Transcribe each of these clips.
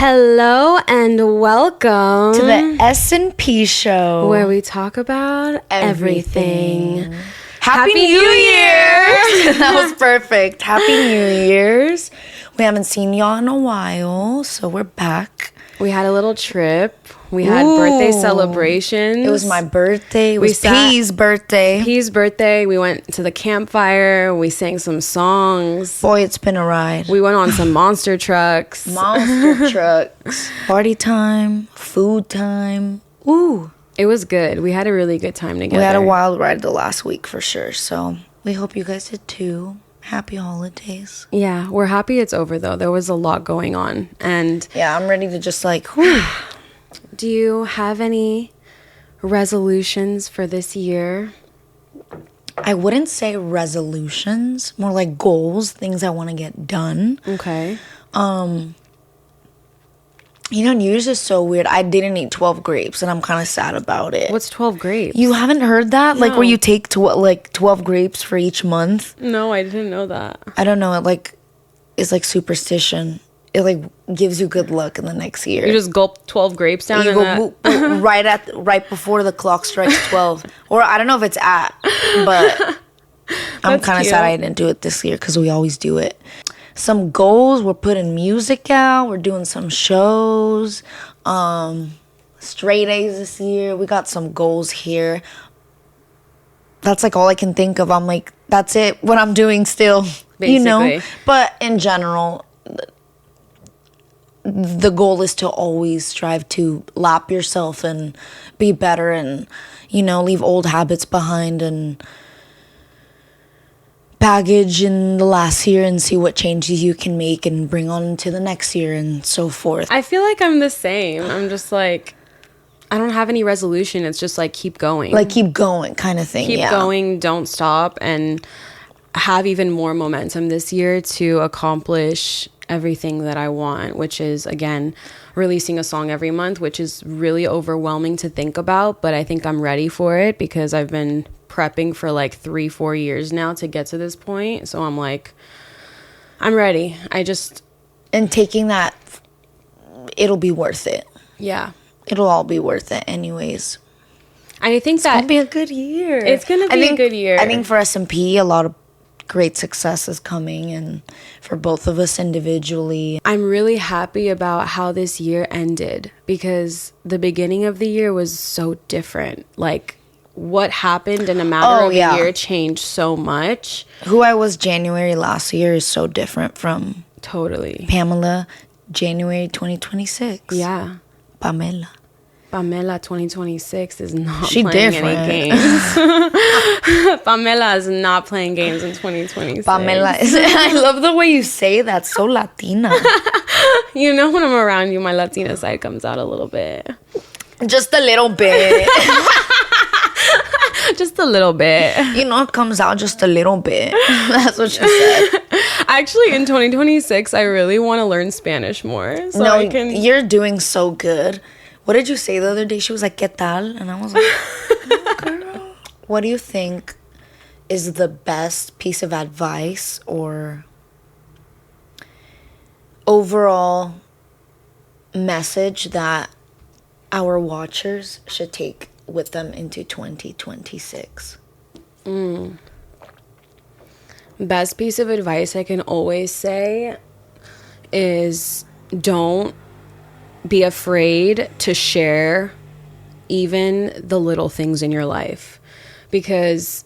Hello and welcome to the S&P show, where we talk about everything. Happy New Year's! That was perfect. Happy New Year's. We haven't seen y'all in a while, so we're back. We had a little trip. We had birthday celebrations. It was my birthday. It was P's birthday. P's birthday. We went to the campfire. We sang some songs. Boy, it's been a ride. We went on some monster trucks. Monster trucks. Party time. Food time. Ooh. It was good. We had a really good time together. We had a wild ride the last week for sure. So we hope you guys did too. Happy holidays. Yeah, we're happy it's over though. There was a lot going on. And yeah, I'm ready to just like, whew. Do you have any resolutions for this year? I wouldn't say resolutions, more like goals, things I want to get done. Okay. You know, New Year's is so weird. I didn't eat 12 grapes, and I'm kind of sad about it. What's 12 grapes? You haven't heard that? No. Like, where you take 12 grapes for each month? No, I didn't know that. I don't know. It's like superstition. It, gives you good luck in the next year. You just gulp 12 grapes down you go right before the clock strikes 12. Or I don't know if it's at, but I'm kind of sad I didn't do it this year because we always do it. Some goals, we're putting music out, we're doing some shows, straight A's this year. We got some goals here. That's all I can think of. I'm like, that's it, what I'm doing still. Basically. You know? But in general, the goal is to always strive to lap yourself and be better and, leave old habits behind and baggage in the last year and see what changes you can make and bring on into the next year and so forth. I feel like I'm the same. I'm just I don't have any resolution. It's just keep going. Keep going kind of thing. Keep going, don't stop, and have even more momentum this year to accomplish everything that I want, which is, again, releasing a song every month, which is really overwhelming to think about, but I think I'm ready for it because I've been prepping for 3-4 years now to get to this point. So I'm I'm ready. And taking that, it'll be worth it. Yeah. It'll all be worth it anyways. I think it's gonna be a good year. It's gonna be a good year. I think for S&P, a lot of great success is coming, and for both of us individually. I'm really happy about how this year ended because the beginning of the year was so different. What happened in a matter of a year changed so much. Who I was January last year is so different from totally Pamela January 2026. Yeah. Pamela 2026 is not she playing different. any games. Pamela is not playing games in 2026. Pamela is, I love the way you say that, so Latina. When I'm around you, my Latina side comes out a little bit. Just a little bit. Just a little bit. It comes out just a little bit. That's what she said. Actually, in 2026, I really want to learn Spanish more. So you're doing so good. What did you say the other day? She was like, ¿Qué tal? And I was like, girl. What do you think is the best piece of advice or overall message that our watchers should take with them into 2026? Best piece of advice I can always say is don't be afraid to share even the little things in your life, because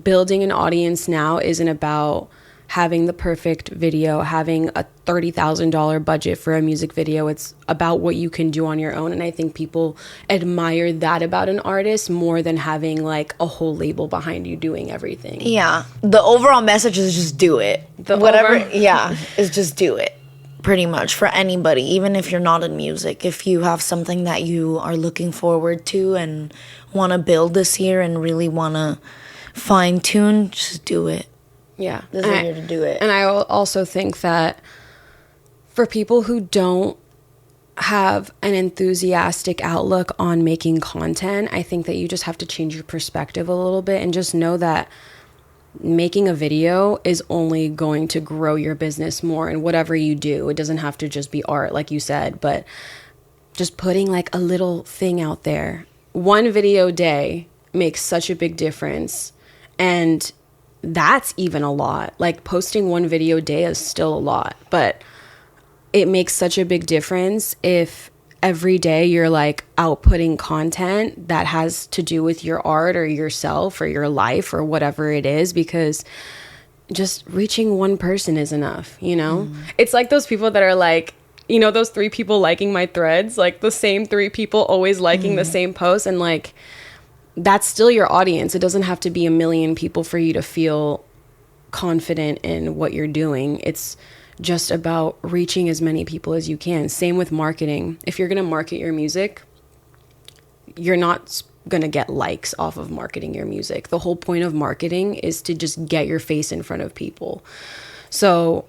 building an audience now isn't about having the perfect video, having a $30,000 budget for a music video. It's about what you can do on your own. And I think people admire that about an artist more than having a whole label behind you doing everything. Yeah. The overall message is just do it. Is just do it. Pretty much for anybody, even if you're not in music. If you have something that you are looking forward to and want to build this year and really want to fine tune, just do it. Yeah. This is year to do it. And I also think that for people who don't have an enthusiastic outlook on making content, I think that you just have to change your perspective a little bit and just know that making a video is only going to grow your business more in whatever you do. It doesn't have to just be art, like you said, but just putting like a little thing out there. One video a day makes such a big difference. And that's even a lot. Like posting one video a day is still a lot, but it makes such a big difference if every day you're like outputting content that has to do with your art or yourself or your life or whatever it is, because just reaching one person is enough, you know? It's like those people that are like, you know, those 3 people liking my threads, like the same 3 people always liking the same post, and like that's still your audience. It doesn't have to be a million people for you to feel confident in what you're doing. It's just about reaching as many people as you can. Same with marketing. If you're going to market your music, you're not going to get likes off of marketing your music. The whole point of marketing is to just get your face in front of people. So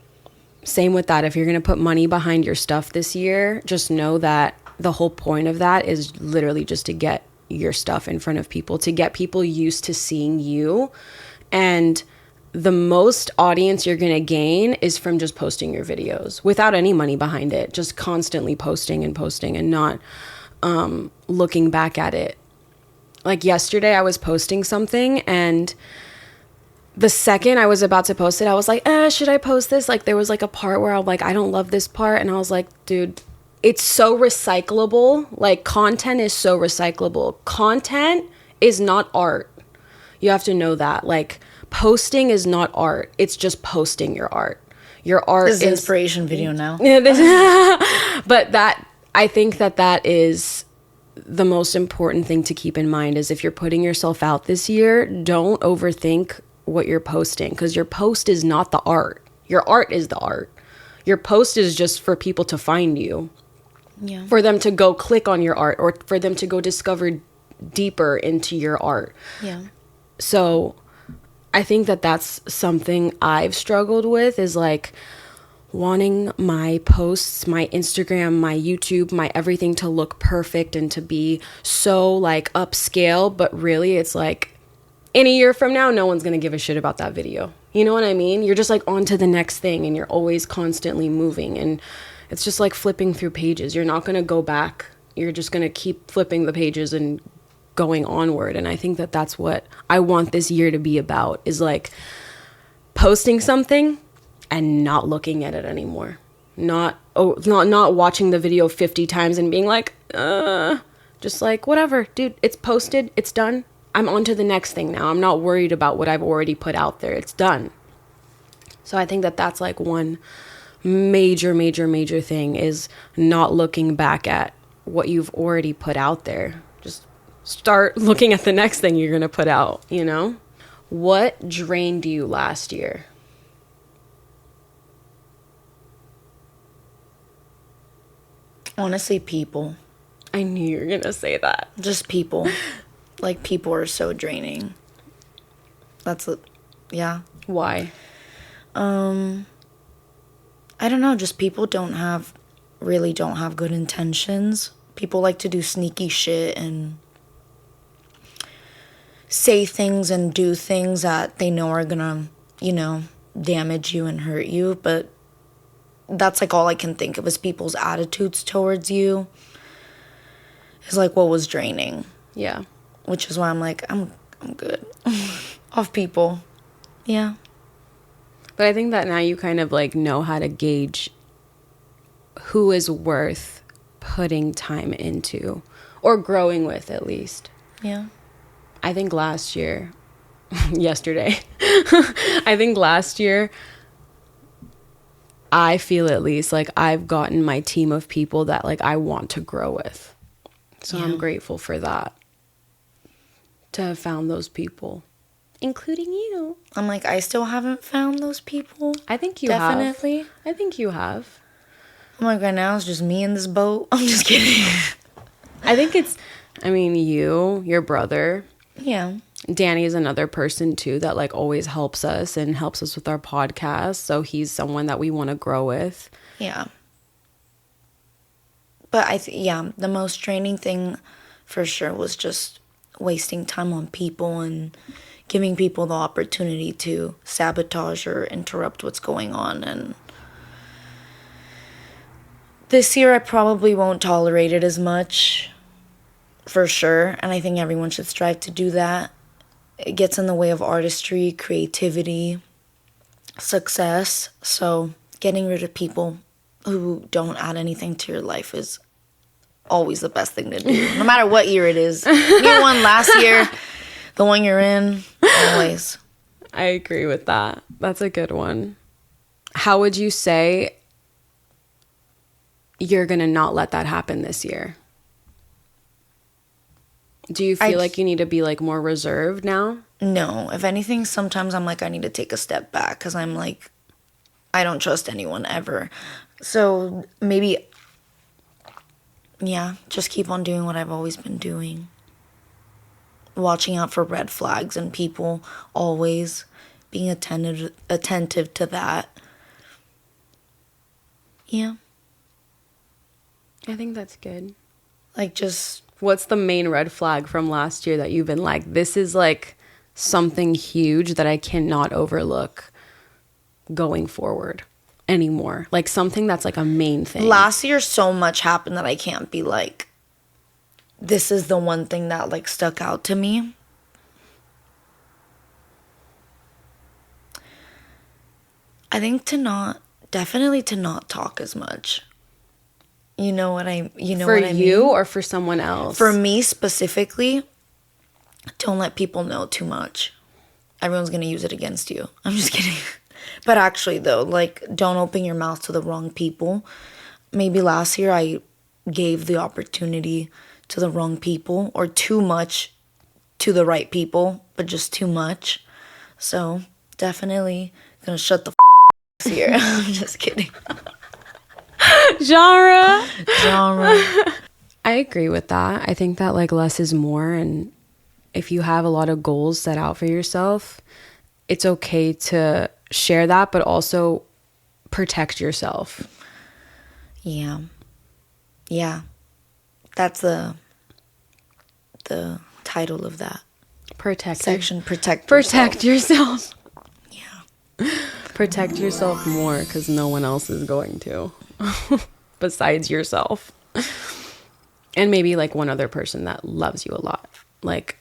same with that. If you're going to put money behind your stuff this year, just know that the whole point of that is literally just to get your stuff in front of people, to get people used to seeing you. And the most audience you're going to gain is from just posting your videos without any money behind it, just constantly posting and not looking back at it. Like yesterday I was posting something, and the second I was about to post it, I was like, should I post this? Like there was like a part where I'm like, I don't love this part. And I was like, dude, it's so recyclable. Like content is so recyclable. Content is not art. You have to know that. Like posting is not art. It's just posting your art. Your art is inspiration video now. But that, I think that is the most important thing to keep in mind, is if you're putting yourself out this year, don't overthink what you're posting, because your post is not the art. Your art is the art. Your post is just for people to find you. Yeah. For them to go click on your art, or for them to go discover deeper into your art. Yeah. So I think that's something I've struggled with, is like wanting my posts, my Instagram, my YouTube, my everything to look perfect and to be so like upscale. But really it's like in a year from now, no one's going to give a shit about that video. You know what I mean? You're just like on to the next thing, and you're always constantly moving, and it's just like flipping through pages. You're not going to go back. You're just going to keep flipping the pages and going onward. And I think that's what I want this year to be about, is like posting something and not looking at it anymore. Not watching the video 50 times and being like, just like, whatever, dude, it's posted, it's done. I'm on to the next thing now. I'm not worried about what I've already put out there. It's done. So I think that's like one major thing, is not looking back at what you've already put out there. Just start looking at the next thing you're going to put out, you know? What drained you last year? Honestly, people. I knew you were going to say that. Just people. Like, people are so draining. Yeah. Why? I don't know, just people don't have good intentions. People like to do sneaky shit and say things and do things that they know are gonna, damage you and hurt you. But that's like all I can think of, is people's attitudes towards you is like what was draining. Yeah. Which is why I'm like, I'm good off people. Yeah. But I think that now you kind of like know how to gauge who is worth putting time into, or growing with, at least. Yeah. I think yesterday, I think last year, I feel at least like I've gotten my team of people that like I want to grow with. So yeah. I'm grateful for that, to have found those people. Including you. I'm like, I still haven't found those people. I think you Definitely. have. I think you have. I'm like, right now it's just me in this boat. I'm just kidding. I think you, your brother. Yeah. Danny is another person too that like always helps us and helps us with our podcast. So he's someone that we want to grow with. Yeah. But the most draining thing for sure was just wasting time on people and giving people the opportunity to sabotage or interrupt what's going on. And this year I probably won't tolerate it as much, for sure. And I think everyone should strive to do that. It gets in the way of artistry, creativity, success. So getting rid of people who don't add anything to your life is always the best thing to do. No matter what year it is. Year one, last year, the one you're in, always. I agree with that. That's a good one. How would you say you're going to not let that happen this year? Do you feel like you need to be like more reserved now? No. If anything, sometimes I'm like, I need to take a step back because I'm like, I don't trust anyone ever. So maybe, yeah, just keep on doing what I've always been doing. Watching out for red flags in people, always being attentive to that. Yeah. I think that's good. Like, just... What's the main red flag from last year that you've been like, this is like something huge that I cannot overlook going forward anymore? Like something that's like a main thing. Last year, so much happened that I can't be like, this is the one thing that like stuck out to me. I think definitely to not talk as much. You know what I mean? For you or for someone else? For me specifically, don't let people know too much. Everyone's going to use it against you. I'm just kidding. But actually, though, like, don't open your mouth to the wrong people. Maybe last year I gave the opportunity to the wrong people, or too much to the right people, but just too much. So definitely going to shut the here. I'm just kidding. Genre. I agree with that. I think that like less is more, and if you have a lot of goals set out for yourself, it's okay to share that, but also protect yourself. Yeah. That's the title of that section. Protect yourself. Yeah. Protect yourself more, because no one else is going to. Besides yourself. And maybe like one other person that loves you a lot. Like,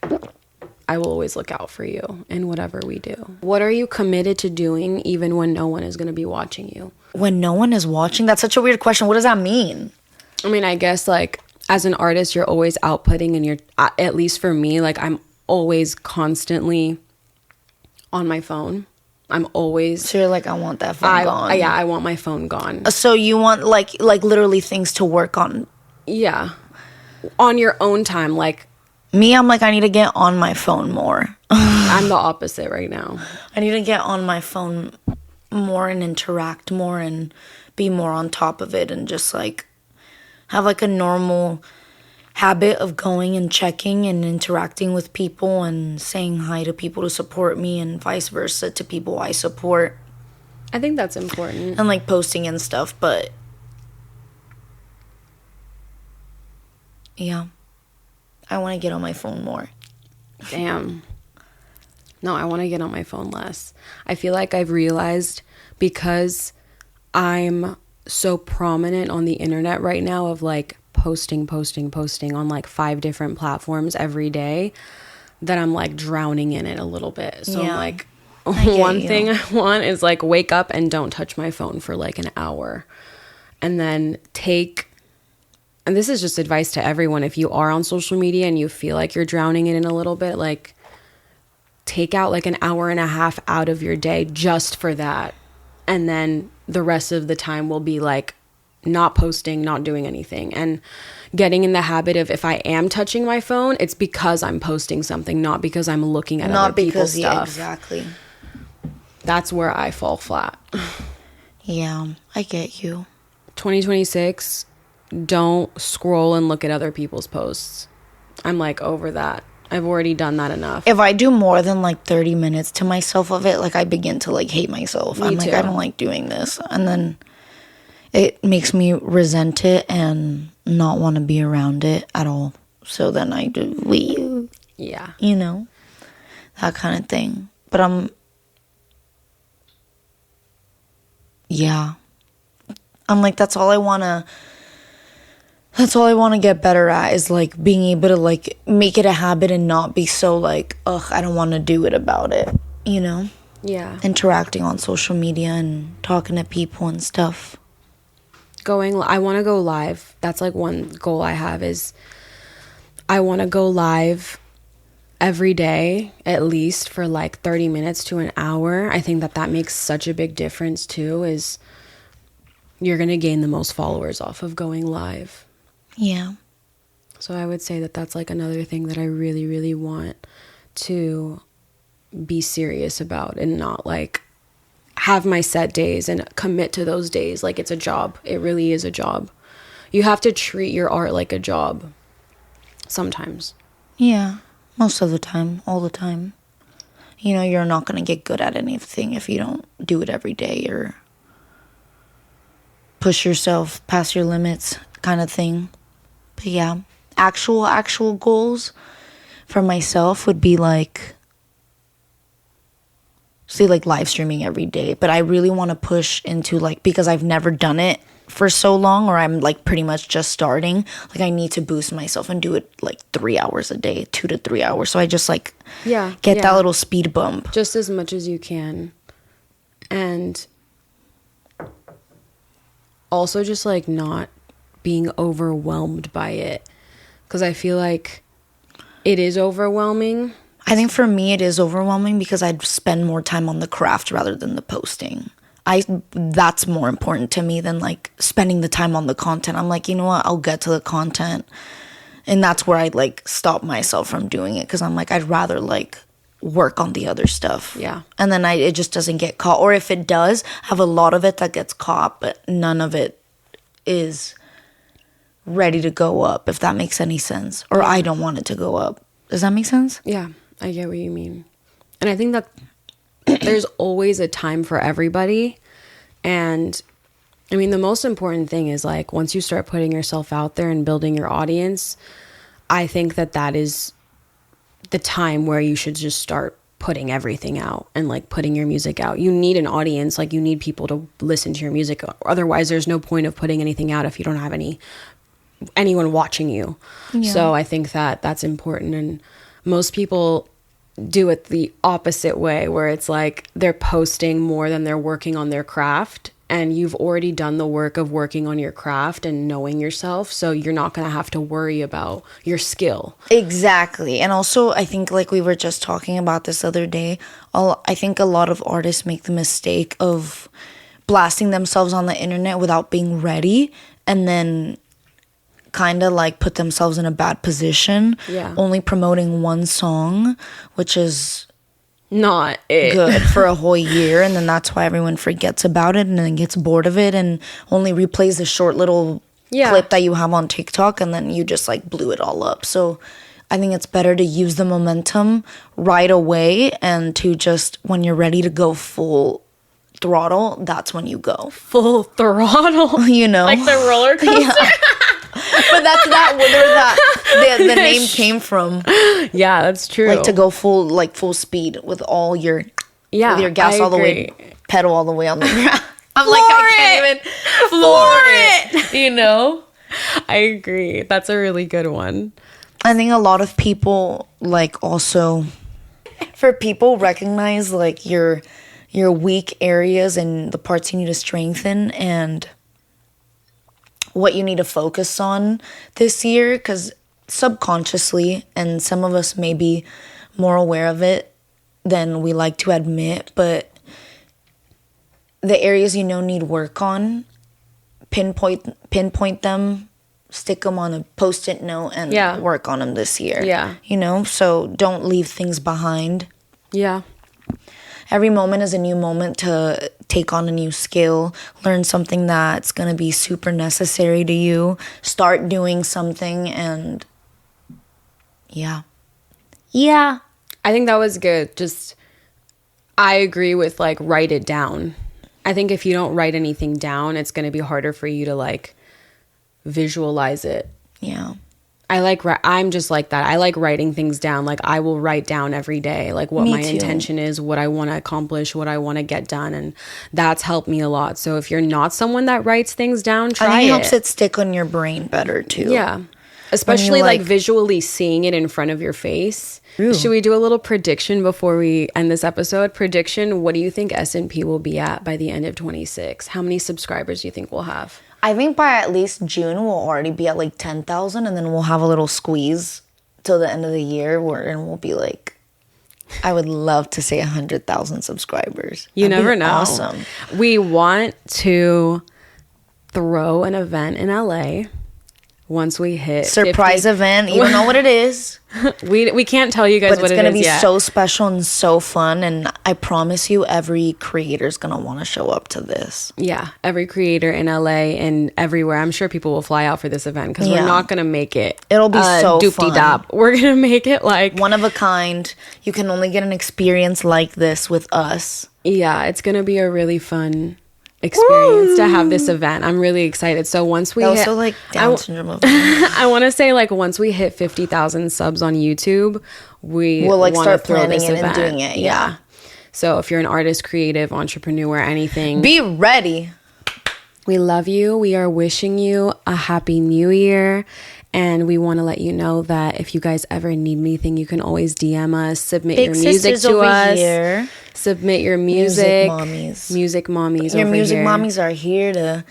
I will always look out for you in whatever we do. What are you committed to doing even when no one is going to be watching you? When no one is watching? That's such a weird question. What does that mean? I mean, I guess like as an artist, you're always outputting, and you're, at least for me, like I'm always constantly on my phone. I'm always... So you're like, I want that phone gone. Yeah, I want my phone gone. So you want like literally things to work on. Yeah. On your own time, like... Me, I'm like, I need to get on my phone more. I'm the opposite right now. I need to get on my phone more and interact more and be more on top of it, and just like have like a normal habit of going and checking and interacting with people and saying hi to people to support me, and vice versa to people I support. I think that's important. And like posting and stuff, but yeah, I want to get on my phone more. Damn. No, I want to get on my phone less. I feel like I've realized, because I'm so prominent on the internet right now of like posting on like 5 different platforms every day, that I'm like drowning in it a little bit. So yeah, I'm like, one thing I want is like wake up and don't touch my phone for like an hour. And then and this is just advice to everyone, if you are on social media and you feel like you're drowning in it a little bit, like take out like an hour and a half out of your day just for that. And then the rest of the time will be like not posting, not doing anything, and getting in the habit of, if I am touching my phone, it's because I'm posting something, not because I'm looking at other people's stuff. Yeah, exactly. That's where I fall flat. Yeah, I get you. 2026, don't scroll and look at other people's posts. I'm like over that. I've already done that enough. If I do more than like 30 minutes to myself of it, like I begin to like hate myself. I'm like, I don't like doing this. And then it makes me resent it and not want to be around it at all. So then I do leave. Yeah. You know? that kind of thing. But I'm like, that's all I want to get better at, is like being able to like make it a habit and not be so like, ugh, I don't want to do it about it, you know? Yeah. Interacting on social media and talking to people and stuff. I want to go live. That's like one goal I have, is I want to go live every day, at least for like 30 minutes to an hour. I think that makes such a big difference too, is you're going to gain the most followers off of going live. Yeah. So I would say that that's like another thing that I really, really want to be serious about, and not like have my set days and commit to those days like it's a job. It really is a job. You have to treat your art like a job sometimes. Yeah. Most of the time. All the time. You know, you're not going to get good at anything if you don't do it every day or push yourself past your limits kind of thing. But yeah, actual goals for myself would be like, say like live streaming every day. But I really want to push into like, because I've never done it for so long, or I'm like pretty much just starting, like I need to boost myself and do it like 3 hours a day, 2 to 3 hours. So I just like get that little speed bump. Just as much as you can. And also just like not being overwhelmed by it, because I feel like it is overwhelming. I think for me it is overwhelming because I'd spend more time on the craft rather than the posting. That's more important to me than like spending the time on the content. I'm like, you know what, I'll get to the content, and that's where I like stop myself from doing it, because I'm like, I'd rather like work on the other stuff. Yeah. And then it just doesn't get caught, or if it does, have a lot of it that gets caught, but none of it is ready to go up, if that makes any sense. Or I don't want it to go up. Does that make sense? Yeah, I get what you mean. And I think that there's always a time for everybody. And I mean, the most important thing is like, once you start putting yourself out there and building your audience, I think that is the time where you should just start putting everything out and like putting your music out. You need an audience, like you need people to listen to your music. Otherwise, there's no point of putting anything out if you don't have anyone watching you. Yeah. So I think that's important. And most people do it the opposite way, where it's like they're posting more than they're working on their craft, and you've already done the work of working on your craft and knowing yourself, so you're not going to have to worry about your skill. Exactly. And also, I think like we were just talking about this other day, I think a lot of artists make the mistake of blasting themselves on the internet without being ready, and then kind of like put themselves in a bad position. Yeah. Only promoting one song, which is not it. Good for a whole year, and then that's why everyone forgets about it and then gets bored of it and only replays the short little clip that you have on TikTok, and then you just like blew it all up. So I think it's better to use the momentum right away, and to just, when you're ready to go full throttle, that's when you go full throttle. You know, like the roller coaster. Yeah. But that's not where the name came from. Yeah, that's true. Like to go full speed with all your with your gas all the way, pedal all the way on the ground. I'm like, I can't even floor it. You know? I agree. That's a really good one. I think a lot of people like also, for people, recognize like your weak areas and the parts you need to strengthen and what you need to focus on this year, because subconsciously, and some of us may be more aware of it than we like to admit, but the areas you know need work on, pinpoint them, stick them on a post-it note, and work on them this year. Yeah. You know, so don't leave things behind. Yeah. Every moment is a new moment to take on a new skill, learn something that's going to be super necessary to you, start doing something, and yeah. I think that was good. Just, I agree with like, write it down. I think if you don't write anything down, it's going to be harder for you to like visualize it. Yeah. I'm just like that. I like writing things down. Like I will write down every day, like what my intention is, what I want to accomplish, what I want to get done. And that's helped me a lot. So if you're not someone that writes things down, try it. I think it helps it stick on your brain better too. Yeah. Especially like visually seeing it in front of your face. Ooh. Should we do a little prediction before we end this episode? Prediction, what do you think S&P will be at by the end of 26? How many subscribers do you think we'll have? I think by at least June we'll already be at like 10,000, and then we'll have a little squeeze till the end of the year and we'll be like, I would love to say 100,000 subscribers. You never know. Awesome. We want to throw an event in LA once we hit surprise 50. event. You don't know what it is. We can't tell you guys what it is yet. But it's going to be so special and so fun. And I promise you, every creator's going to want to show up to this. Yeah. Every creator in LA and everywhere. I'm sure people will fly out for this event because we're not going to make it. It'll be so fun. We're going to make it like one of a kind. You can only get an experience like this with us. Yeah. It's going to be a really fun experience to have this event. I'm really excited. So once we also like Down syndrome. I want to say like once we hit 50,000 subs on YouTube, we'll like start planning it and doing it. Yeah. So if you're an artist, creative, entrepreneur, anything, be ready. We love you. We are wishing you a happy new year. And we want to let you know that if you guys ever need anything, you can always DM us, submit your music to us. Here. Submit your music. Music mommies. Your music mommies are here to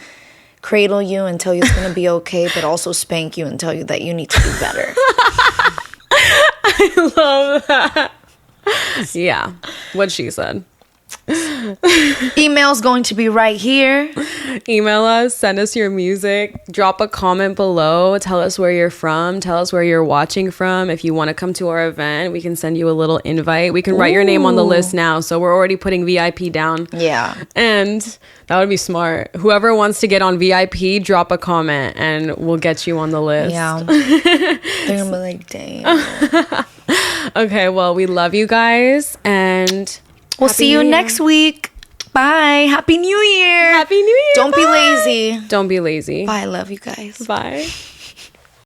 cradle you and tell you it's going to be okay, but also spank you and tell you that you need to do better. I love that. Yeah. What she said. Email's going to be right here. Email us, send us your music, drop a comment below, tell us where you're from, tell us where you're watching from. If you want to come to our event, we can send you a little invite. We can write your name on the list now, so we're already putting VIP down. Yeah. And that would be smart. Whoever wants to get on VIP, drop a comment and we'll get you on the list. Yeah. They're gonna be like, dang. Okay, well, we love you guys and we'll see you next week. Bye. Happy New Year. Happy New Year. Don't be lazy. Don't be lazy. Bye. Love you guys. Bye.